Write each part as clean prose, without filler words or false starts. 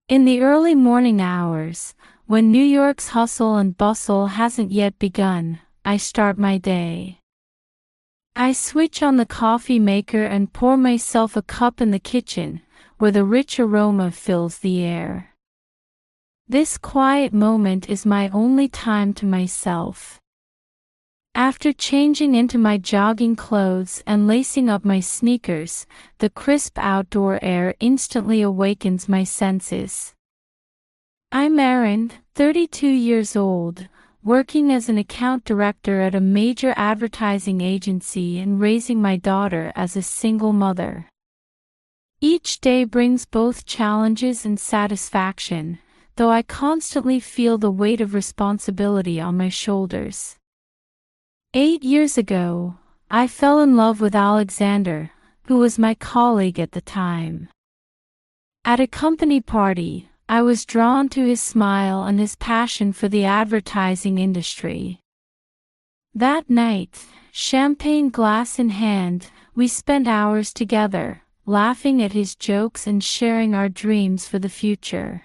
In the early morning hours, when New York's hustle and bustle hasn't yet begun, I start my day. I switch on the coffee maker and pour myself a cup in the kitchen, where the rich aroma fills the air. This quiet moment is my only time to myself. After changing into my jogging clothes and lacing up my sneakers, the crisp outdoor air instantly awakens my senses. I'm Erin, 32 years old, working as an account director at a major advertising agency and raising my daughter as a single mother. Each day brings both challenges and satisfaction, though I constantly feel the weight of responsibility on my shoulders. 8 years ago, I fell in love with Alexander, who was my colleague at the time. At a company party, I was drawn to his smile and his passion for the advertising industry. That night, champagne glass in hand, we spent hours together, laughing at his jokes and sharing our dreams for the future.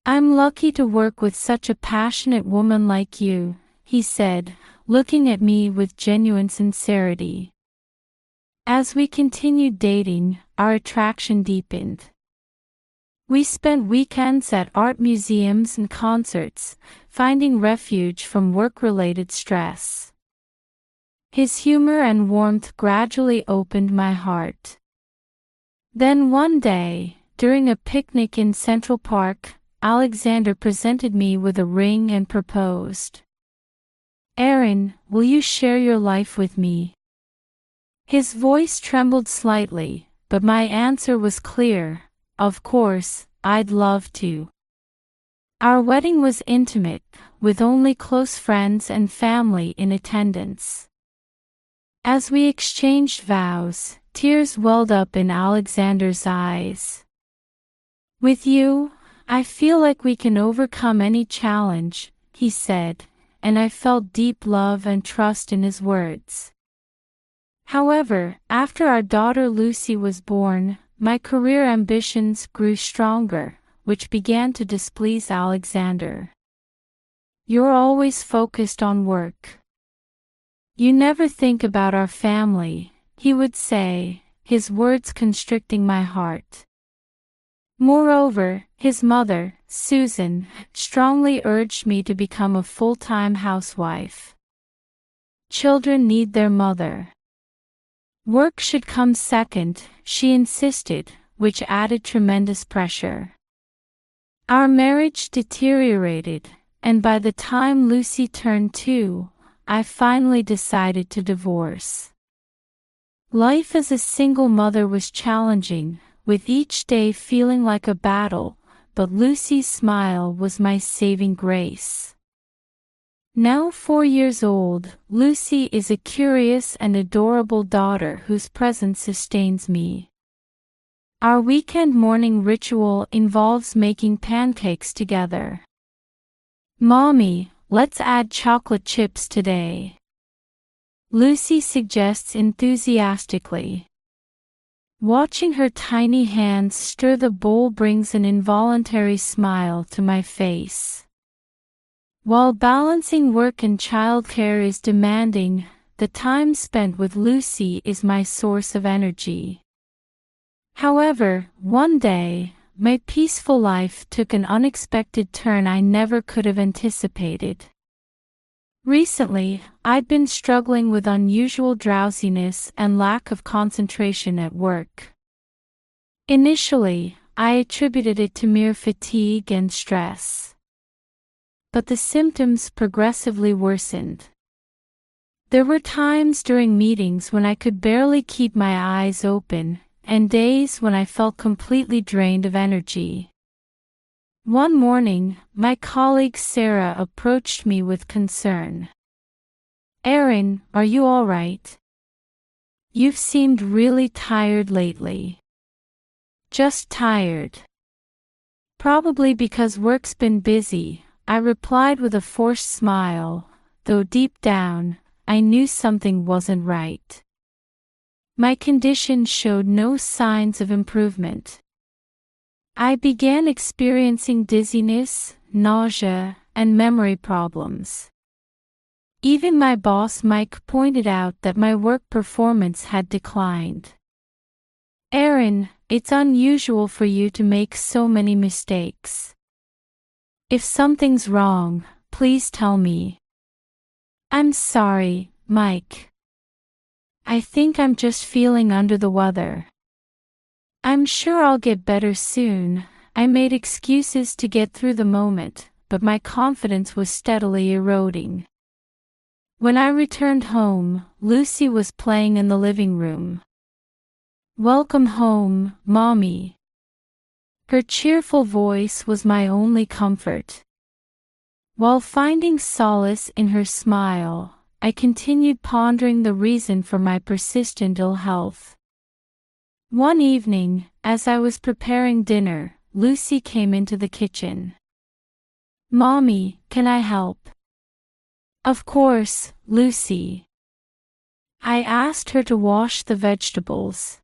"I'm lucky to work with such a passionate woman like you," he said, looking at me with genuine sincerity. As we continued dating, our attraction deepened. We spent weekends at art museums and concerts, finding refuge from work-related stress. His humor and warmth gradually opened my heart. Then one day, during a picnic in Central Park, Alexander presented me with a ring and proposed. "Erin, will you share your life with me?" His voice trembled slightly, but my answer was clear: of course, I'd love to. Our wedding was intimate, with only close friends and family in attendance. As we exchanged vows, tears welled up in Alexander's eyes. "With you, I feel like we can overcome any challenge," he said, and I felt deep love and trust in his words. However, after our daughter Lucy was born, my career ambitions grew stronger, which began to displease Alexander. "You're always focused on work. You never think about our family," he would say, his words constricting my heart. Moreover, his mother, Susan, strongly urged me to become a full-time housewife. "Children need their mother. Work should come second," she insisted, which added tremendous pressure. Our marriage deteriorated, and by the time Lucy turned 2, I finally decided to divorce. Life as a single mother was challenging, with each day feeling like a battle, but Lucy's smile was my saving grace. Now 4 years old, Lucy is a curious and adorable daughter whose presence sustains me. Our weekend morning ritual involves making pancakes together. "Mommy, let's add chocolate chips today," Lucy suggests enthusiastically. Watching her tiny hands stir the bowl brings an involuntary smile to my face. While balancing work and childcare is demanding, the time spent with Lucy is my source of energy. However, one day, my peaceful life took an unexpected turn I never could have anticipated. Recently, I'd been struggling with unusual drowsiness and lack of concentration at work. Initially, I attributed it to mere fatigue and stress. But the symptoms progressively worsened. There were times during meetings when I could barely keep my eyes open, and days when I felt completely drained of energy. One morning, my colleague Sarah approached me with concern. "Erin, are you all right? You've seemed really tired lately." "Just tired. Probably because work's been busy," I replied with a forced smile, though deep down, I knew something wasn't right. My condition showed no signs of improvement. I began experiencing dizziness, nausea, and memory problems. Even my boss Mike pointed out that my work performance had declined. Erin, it's unusual for you to make so many mistakes. If something's wrong, please tell me. I'm sorry, Mike. I think I'm just feeling under the weather. I'm sure I'll get better soon. I made excuses to get through the moment, but my confidence was steadily eroding. When I returned home, Lucy was playing in the living room. "Welcome home, Mommy." Her cheerful voice was my only comfort. While finding solace in her smile, I continued pondering the reason for my persistent ill health. One evening, as I was preparing dinner, Lucy came into the kitchen. "Mommy, can I help?" "Of course, Lucy." I asked her to wash the vegetables.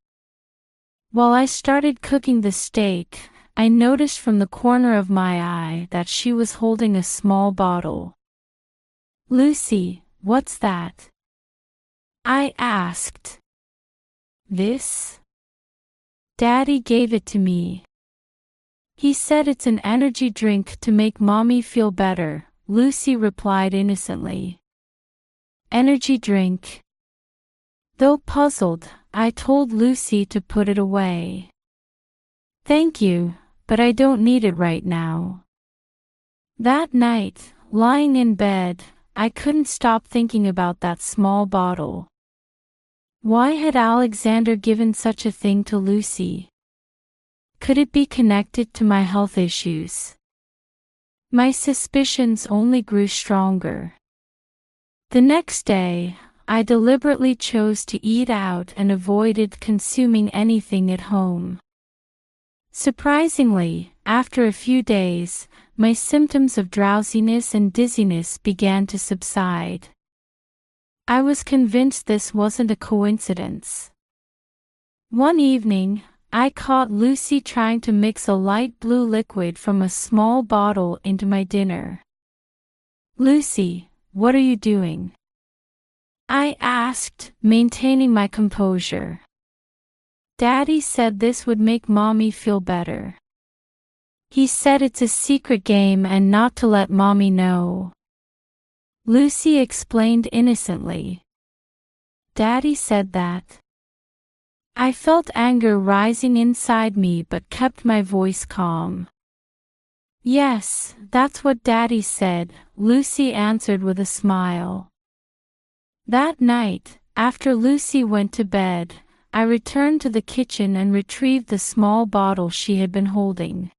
While I started cooking the steak, I noticed from the corner of my eye that she was holding a small bottle. "Lucy, what's that?" I asked. "This?" "Daddy gave it to me. He said it's an energy drink to make Mommy feel better," Lucy replied innocently. "Energy drink?" Though puzzled, I told Lucy to put it away. "Thank you, but I don't need it right now." That night, lying in bed, I couldn't stop thinking about that small bottle. Why had Alexander given such a thing to Lucy? Could it be connected to my health issues? My suspicions only grew stronger. The next day, I deliberately chose to eat out and avoided consuming anything at home. Surprisingly, after a few days, my symptoms of drowsiness and dizziness began to subside. I was convinced this wasn't a coincidence. One evening, I caught Lucy trying to mix a light blue liquid from a small bottle into my dinner. "Lucy, what are you doing?" I asked, maintaining my composure. "Daddy said this would make Mommy feel better. He said it's a secret game and not to let Mommy know." Lucy explained innocently. "Daddy said that?" I felt anger rising inside me but kept my voice calm. "Yes, that's what Daddy said," Lucy answered with a smile. That night, after Lucy went to bed, I returned to the kitchen and retrieved the small bottle she had been holding.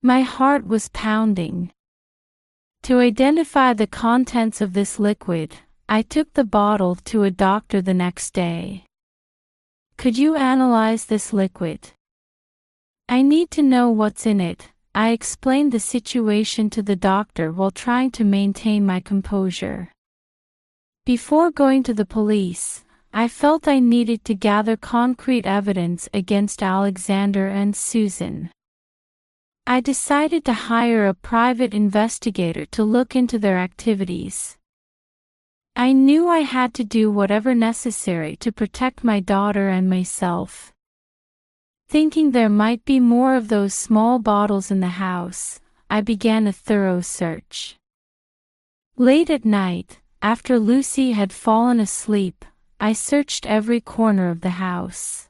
My heart was pounding. To identify the contents of this liquid, I took the bottle to a doctor the next day. "Could you analyze this liquid? I need to know what's in it." I explained the situation to the doctor while trying to maintain my composure. Before going to the police, I felt I needed to gather concrete evidence against Alexander and Susan. I decided to hire a private investigator to look into their activities. I knew I had to do whatever necessary to protect my daughter and myself. Thinking there might be more of those small bottles in the house, I began a thorough search. Late at night, after Lucy had fallen asleep, I searched every corner of the house.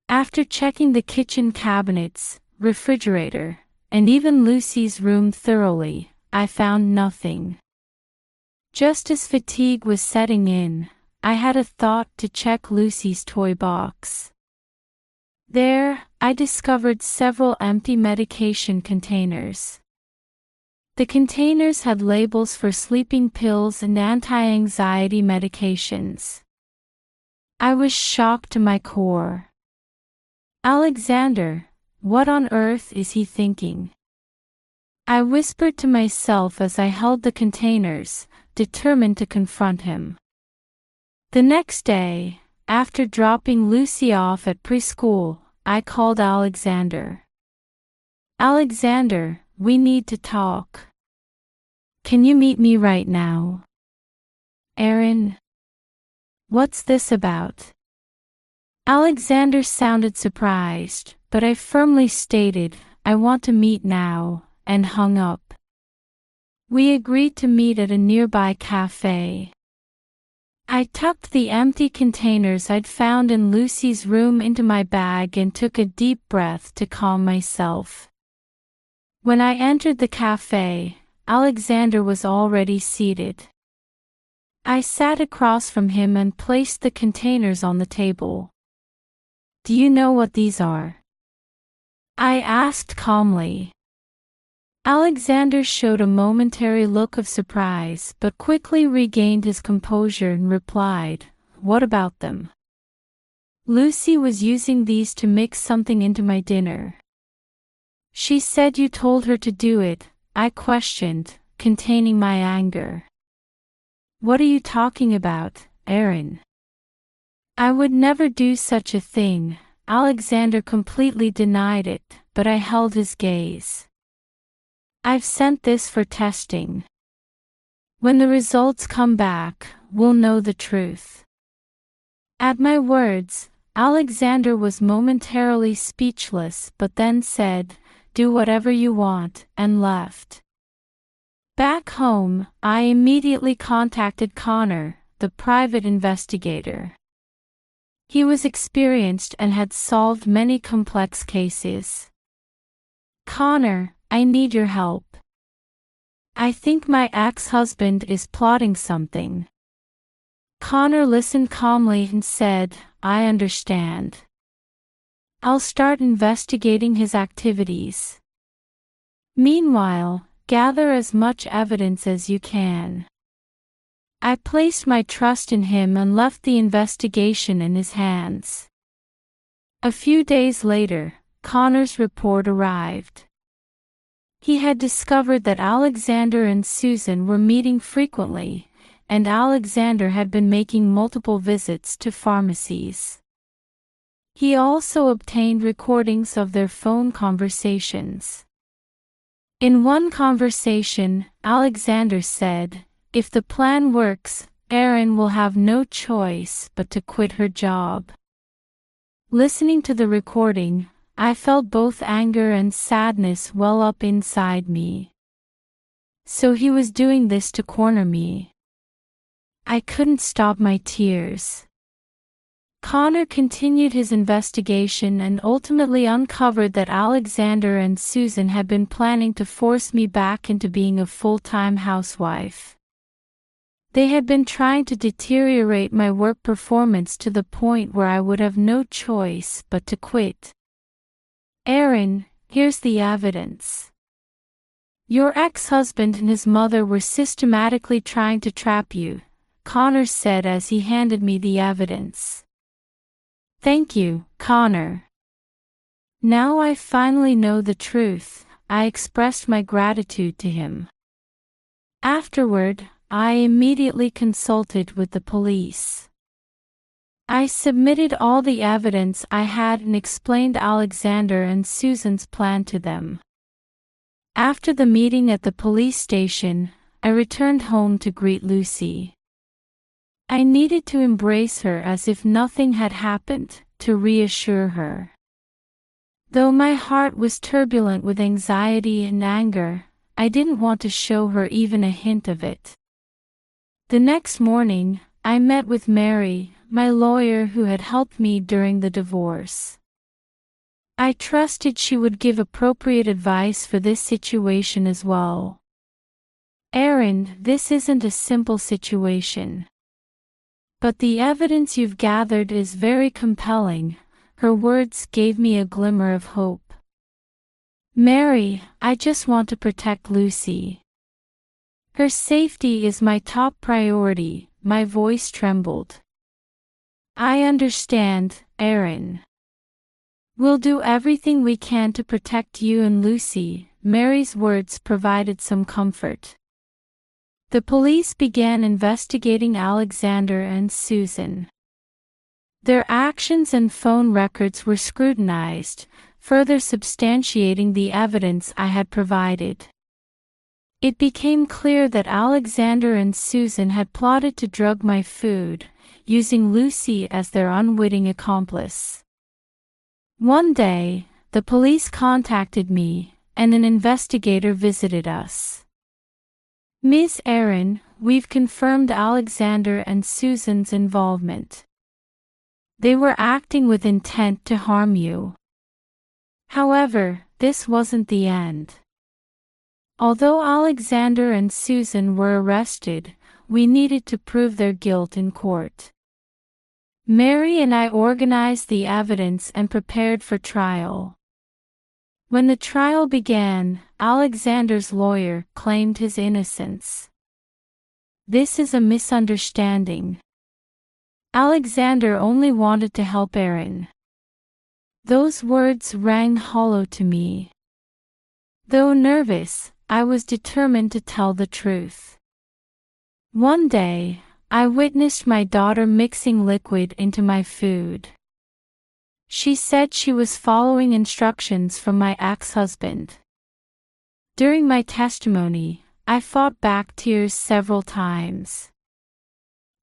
After checking the kitchen cabinets, refrigerator, and even Lucy's room thoroughly, I found nothing. Just as fatigue was setting in, I had a thought to check Lucy's toy box. There, I discovered several empty medication containers. The containers had labels for sleeping pills and anti-anxiety medications. I was shocked to my core. "Alexander, what on earth is he thinking?" I whispered to myself as I held the containers, determined to confront him. The next day, after dropping Lucy off at preschool, I called Alexander. Alexander, we need to talk. Can you meet me right now? Erin. What's this about? Alexander sounded surprised, but I firmly stated, I want to meet now, and hung up. We agreed to meet at a nearby cafe. I tucked the empty containers I'd found in Lucy's room into my bag and took a deep breath to calm myself. When I entered the cafe, Alexander was already seated. I sat across from him and placed the containers on the table. Do you know what these are? I asked calmly. Alexander showed a momentary look of surprise but quickly regained his composure and replied, What about them? Lucy was using these to mix something into my dinner. She said you told her to do it, I questioned, containing my anger. What are you talking about, Erin? I would never do such a thing. Alexander completely denied it, but I held his gaze. I've sent this for testing. When the results come back, we'll know the truth. At my words, Alexander was momentarily speechless but then said, Do whatever you want, and left. Back home, I immediately contacted Connor, the private investigator. He was experienced and had solved many complex cases. Connor, I need your help. I think my ex-husband is plotting something. Connor listened calmly and said, I understand. I'll start investigating his activities. Meanwhile, gather as much evidence as you can. I placed my trust in him and left the investigation in his hands. A few days later, Connor's report arrived. He had discovered that Alexander and Susan were meeting frequently, and Alexander had been making multiple visits to pharmacies. He also obtained recordings of their phone conversations. In one conversation, Alexander said, If the plan works, Erin will have no choice but to quit her job. Listening to the recording, I felt both anger and sadness well up inside me. So he was doing this to corner me. I couldn't stop my tears. Connor continued his investigation and ultimately uncovered that Alexander and Susan had been planning to force me back into being a full-time housewife. They had been trying to deteriorate my work performance to the point where I would have no choice but to quit. Erin, here's the evidence. Your ex-husband and his mother were systematically trying to trap you, Connor said as he handed me the evidence. Thank you, Connor. Now I finally know the truth, I expressed my gratitude to him. Afterward, I immediately consulted with the police. I submitted all the evidence I had and explained Alexander and Susan's plan to them. After the meeting at the police station, I returned home to greet Lucy. I needed to embrace her as if nothing had happened, to reassure her. Though my heart was turbulent with anxiety and anger, I didn't want to show her even a hint of it. The next morning, I met with Mary, my lawyer who had helped me during the divorce. I trusted she would give appropriate advice for this situation as well. Erin, this isn't a simple situation. But the evidence you've gathered is very compelling. Her words gave me a glimmer of hope. Mary, I just want to protect Lucy. Her safety is my top priority, my voice trembled. I understand, Erin. We'll do everything we can to protect you and Lucy. Mary's words provided some comfort. The police began investigating Alexander and Susan. Their actions and phone records were scrutinized, further substantiating the evidence I had provided. It became clear that Alexander and Susan had plotted to drug my food, using Lucy as their unwitting accomplice. One day, the police contacted me, and an investigator visited us. "Ms. Aaron, we've confirmed Alexander and Susan's involvement. They were acting with intent to harm you." However, this wasn't the end. Although Alexander and Susan were arrested, we needed to prove their guilt in court. Mary and I organized the evidence and prepared for trial. When the trial began, Alexander's lawyer claimed his innocence. "This is a misunderstanding. Alexander only wanted to help Aaron." Those words rang hollow to me. Though nervous, I was determined to tell the truth. One day, I witnessed my daughter mixing liquid into my food. She said she was following instructions from my ex-husband. During my testimony, I fought back tears several times.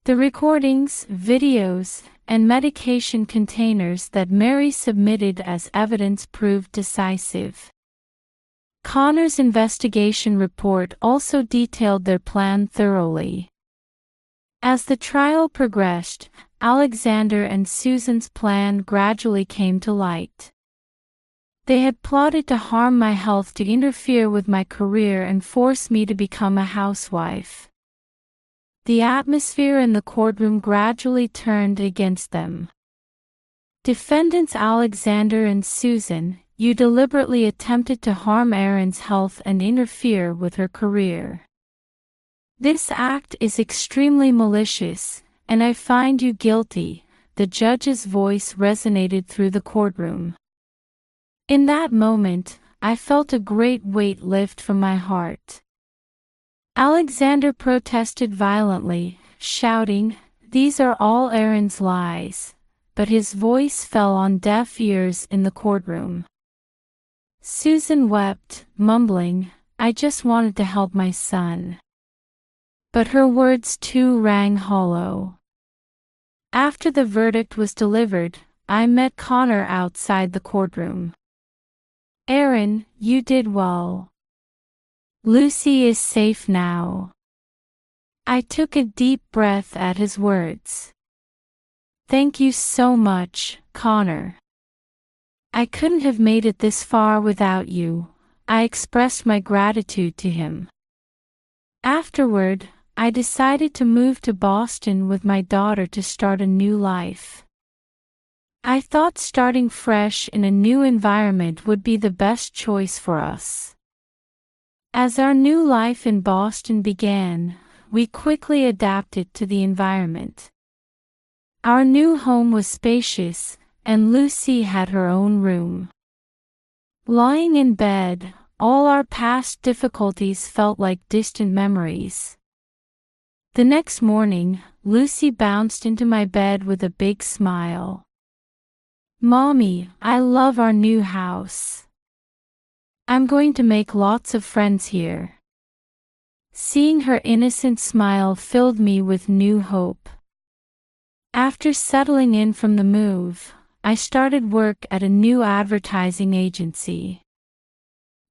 The recordings, videos, and medication containers that Mary submitted as evidence proved decisive. Connor's investigation report also detailed their plan thoroughly. As the trial progressed, Alexander and Susan's plan gradually came to light. They had plotted to harm my health to interfere with my career and force me to become a housewife. The atmosphere in the courtroom gradually turned against them. "Defendants Alexander and Susan, you deliberately attempted to harm Aaron's health and interfere with her career. This act is extremely malicious, and I find you guilty." The judge's voice resonated through the courtroom. In that moment, I felt a great weight lift from my heart. Alexander protested violently, shouting, "These are all Aaron's lies," but his voice fell on deaf ears in the courtroom. Susan wept, mumbling, "I just wanted to help my son." But her words too rang hollow. After the verdict was delivered, I met Connor outside the courtroom. "Aaron, you did well. Lucy is safe now." I took a deep breath at his words. "Thank you so much, Connor. I couldn't have made it this far without you." I expressed my gratitude to him. Afterward, I decided to move to Boston with my daughter to start a new life. I thought starting fresh in a new environment would be the best choice for us. As our new life in Boston began, we quickly adapted to the environment. Our new home was spacious, and Lucy had her own room. Lying in bed, all our past difficulties felt like distant memories. The next morning, Lucy bounced into my bed with a big smile. "Mommy, I love our new house. I'm going to make lots of friends here." Seeing her innocent smile filled me with new hope. After settling in from the move, I started work at a new advertising agency.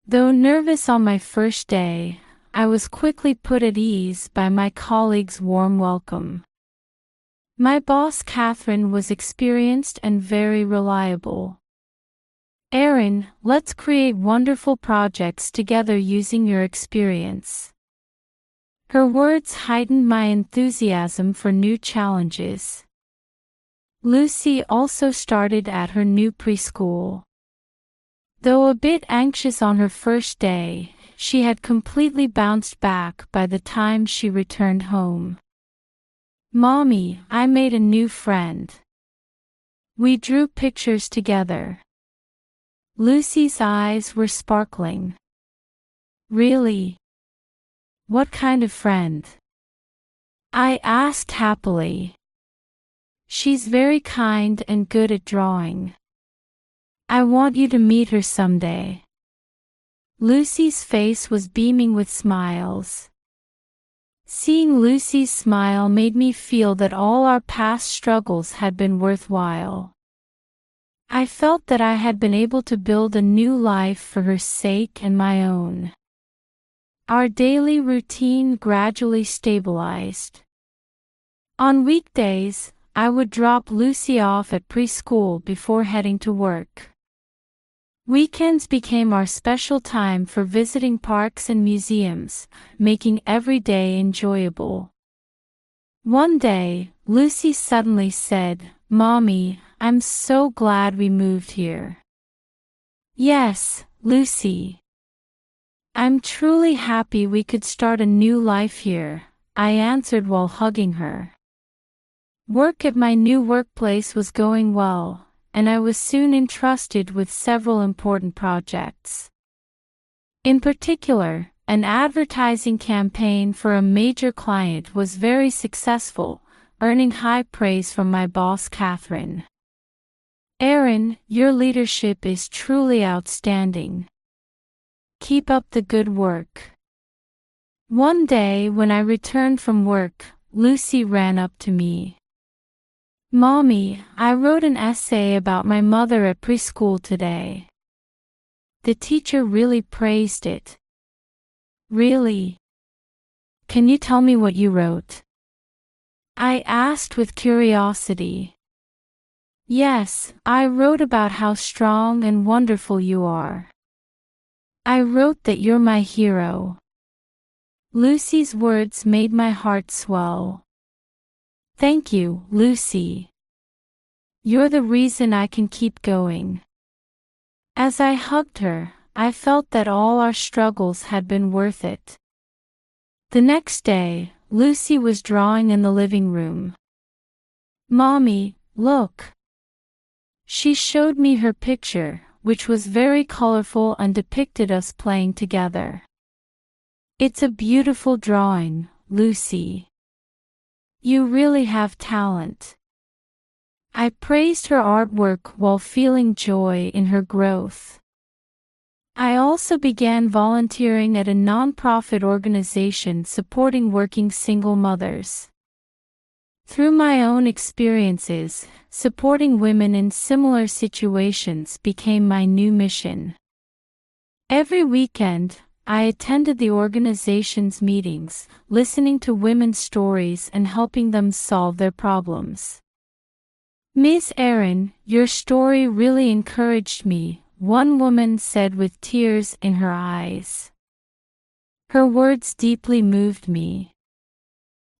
Though nervous on my first day, I was quickly put at ease by my colleagues' warm welcome. My boss Catherine was experienced and very reliable. "Aaron, let's create wonderful projects together using your experience." Her words heightened my enthusiasm for new challenges. Lucy also started at her new preschool. Though a bit anxious on her first day, she had completely bounced back by the time she returned home. "Mommy, I made a new friend." We drew pictures together. Lucy's eyes were sparkling. "Really? What kind of friend?" I asked happily. She's very kind and good at drawing. I want you to meet her someday." Lucy's face was beaming with smiles. Seeing Lucy's smile made me feel that all our past struggles had been worthwhile. I felt that I had been able to build a new life for her sake and my own. Our daily routine gradually stabilized. On weekdays, I would drop Lucy off at preschool before heading to work. Weekends became our special time for visiting parks and museums, making every day enjoyable. One day, Lucy suddenly said, "Mommy, I'm so glad we moved here." "Yes, Lucy. I'm truly happy we could start a new life here," I answered while hugging her. Work at my new workplace was going well, and I was soon entrusted with several important projects. In particular, an advertising campaign for a major client was very successful, earning high praise from my boss Catherine. "Erin, your leadership is truly outstanding. Keep up the good work." One day when I returned from work, Lucy ran up to me. "Mommy, I wrote an essay about my mother at preschool today. The teacher really praised it." "Really? Can you tell me what you wrote?" I asked with curiosity. "Yes, I wrote about how strong and wonderful you are. I wrote that you're my hero." Lucy's words made my heart swell. "Thank you, Lucy. You're the reason I can keep going." As I hugged her, I felt that all our struggles had been worth it. The next day, Lucy was drawing in the living room. "Mommy, look." She showed me her picture, which was very colorful and depicted us playing together. "It's a beautiful drawing, Lucy. You really have talent." I praised her artwork while feeling joy in her growth. I also began volunteering at a nonprofit organization supporting working single mothers. Through my own experiences, supporting women in similar situations became my new mission. Every weekend, I attended the organization's meetings, listening to women's stories and helping them solve their problems. "Miss Erin, your story really encouraged me," one woman said with tears in her eyes. Her words deeply moved me.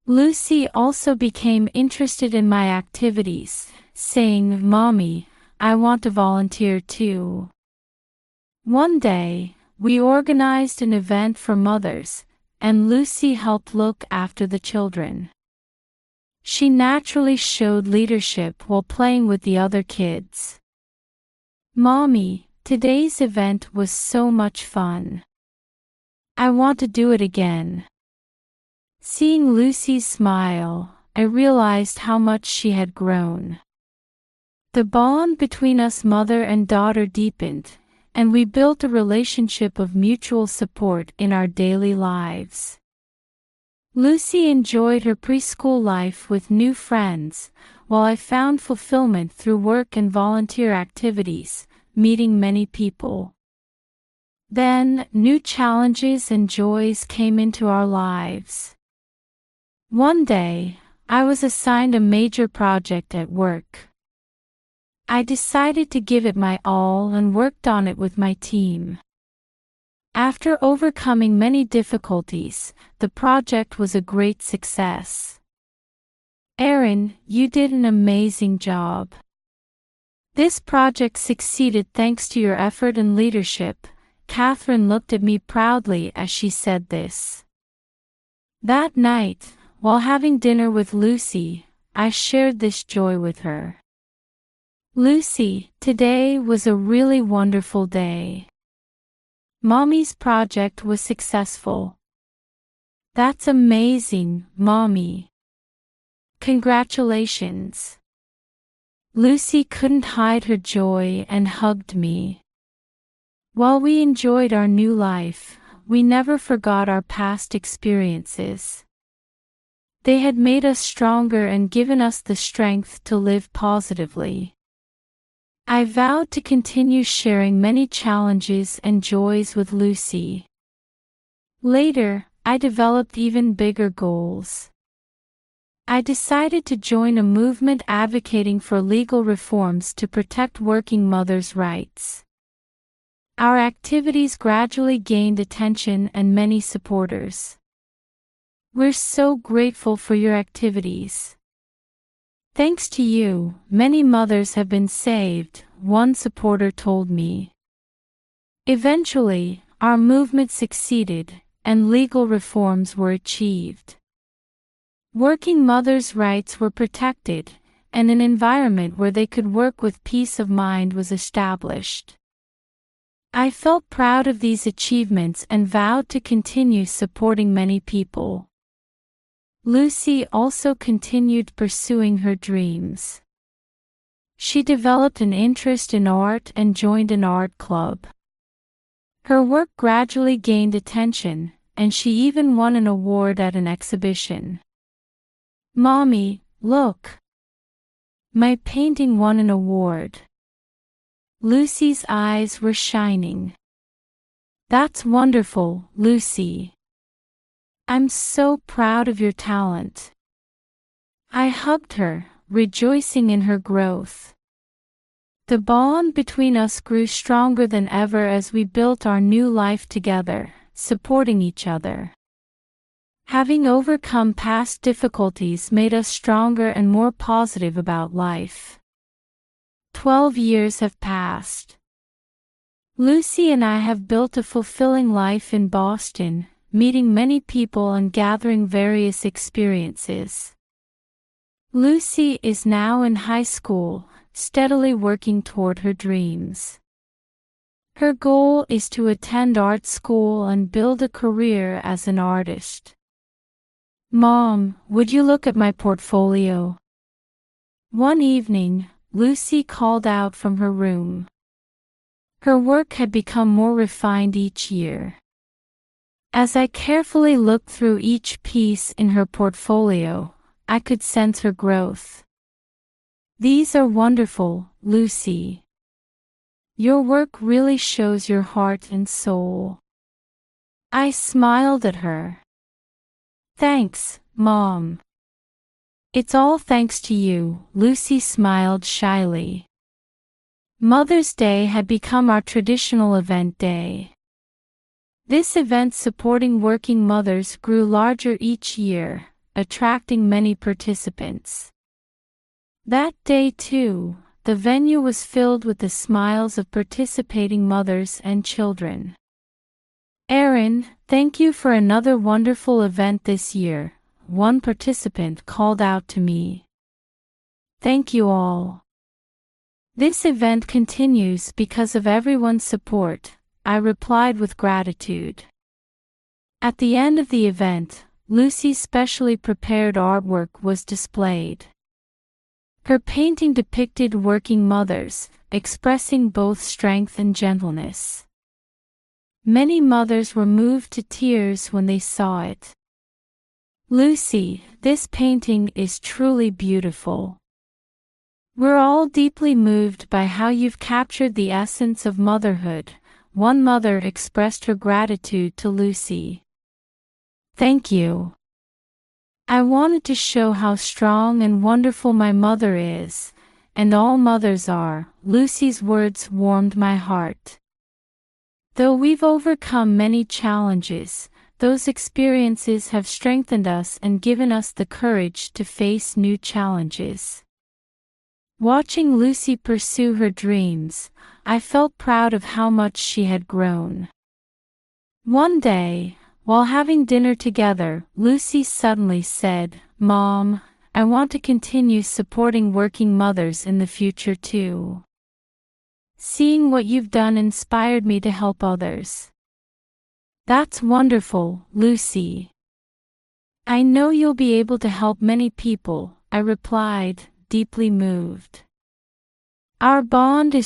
Lucy also became interested in my activities, saying, "Mommy, I want to volunteer too." One day, we organized an event for mothers, and Lucy helped look after the children. She naturally showed leadership while playing with the other kids. "Mommy, today's event was so much fun. I want to do it again." Seeing Lucy's smile, I realized how much she had grown. The bond between us mother and daughter deepened, and we built a relationship of mutual support in our daily lives. Lucy enjoyed her preschool life with new friends, while I found fulfillment through work and volunteer activities, meeting many people. Then, new challenges and joys came into our lives. One day, I was assigned a major project at work. I decided to give it my all and worked on it with my team. After overcoming many difficulties, the project was a great success. "Erin, you did an amazing job. This project succeeded thanks to your effort and leadership." Catherine looked at me proudly as she said this. That night, while having dinner with Lucy, I shared this joy with her. "Lucy, today was a really wonderful day. Mommy's project was successful." "That's amazing, Mommy. Congratulations." Lucy couldn't hide her joy and hugged me. While we enjoyed our new life, we never forgot our past experiences. They had made us stronger and given us the strength to live positively. I vowed to continue sharing many challenges and joys with Lucy. Later, I developed even bigger goals. I decided to join a movement advocating for legal reforms to protect working mothers' rights. Our activities gradually gained attention and many supporters. We're so grateful for your activities. Thanks to you, many mothers have been saved, one supporter told me. Eventually, our movement succeeded, and legal reforms were achieved. Working mothers' rights were protected, and an environment where they could work with peace of mind was established. I felt proud of these achievements and vowed to continue supporting many people. Lucy also continued pursuing her dreams. She developed an interest in art and joined an art club. Her work gradually gained attention, and she even won an award at an exhibition. "Mommy, look! My painting won an award." Lucy's eyes were shining. "That's wonderful, Lucy. I'm so proud of your talent." I hugged her, rejoicing in her growth. The bond between us grew stronger than ever as we built our new life together, supporting each other. Having overcome past difficulties made us stronger and more positive about life. 12 years have passed. Lucy and I have built a fulfilling life in Boston, meeting many people and gathering various experiences. Lucy is now in high school, steadily working toward her dreams. Her goal is to attend art school and build a career as an artist. "Mom, would you look at my portfolio?" One evening, Lucy called out from her room. Her work had become more refined each year. As I carefully looked through each piece in her portfolio, I could sense her growth. "These are wonderful, Lucy. Your work really shows your heart and soul." I smiled at her. "Thanks, Mom." "It's all thanks to you," Lucy smiled shyly. Mother's Day had become our traditional event day. This event supporting working mothers grew larger each year, attracting many participants. That day too, the venue was filled with the smiles of participating mothers and children. "Erin, thank you for another wonderful event this year," one participant called out to me. "Thank you all. This event continues because of everyone's support," I replied with gratitude. At the end of the event, Lucy's specially prepared artwork was displayed. Her painting depicted working mothers, expressing both strength and gentleness. Many mothers were moved to tears when they saw it. "Lucy, this painting is truly beautiful. We're all deeply moved by how you've captured the essence of motherhood," one mother expressed her gratitude to Lucy. "Thank you. I wanted to show how strong and wonderful my mother is, and all mothers are." Lucy's words warmed my heart. Though we've overcome many challenges, those experiences have strengthened us and given us the courage to face new challenges. Watching Lucy pursue her dreams, I felt proud of how much she had grown. One day, while having dinner together, Lucy suddenly said, "Mom, I want to continue supporting working mothers in the future too. Seeing what you've done inspired me to help others." "That's wonderful, Lucy. I know you'll be able to help many people," I replied, deeply moved. Our bond is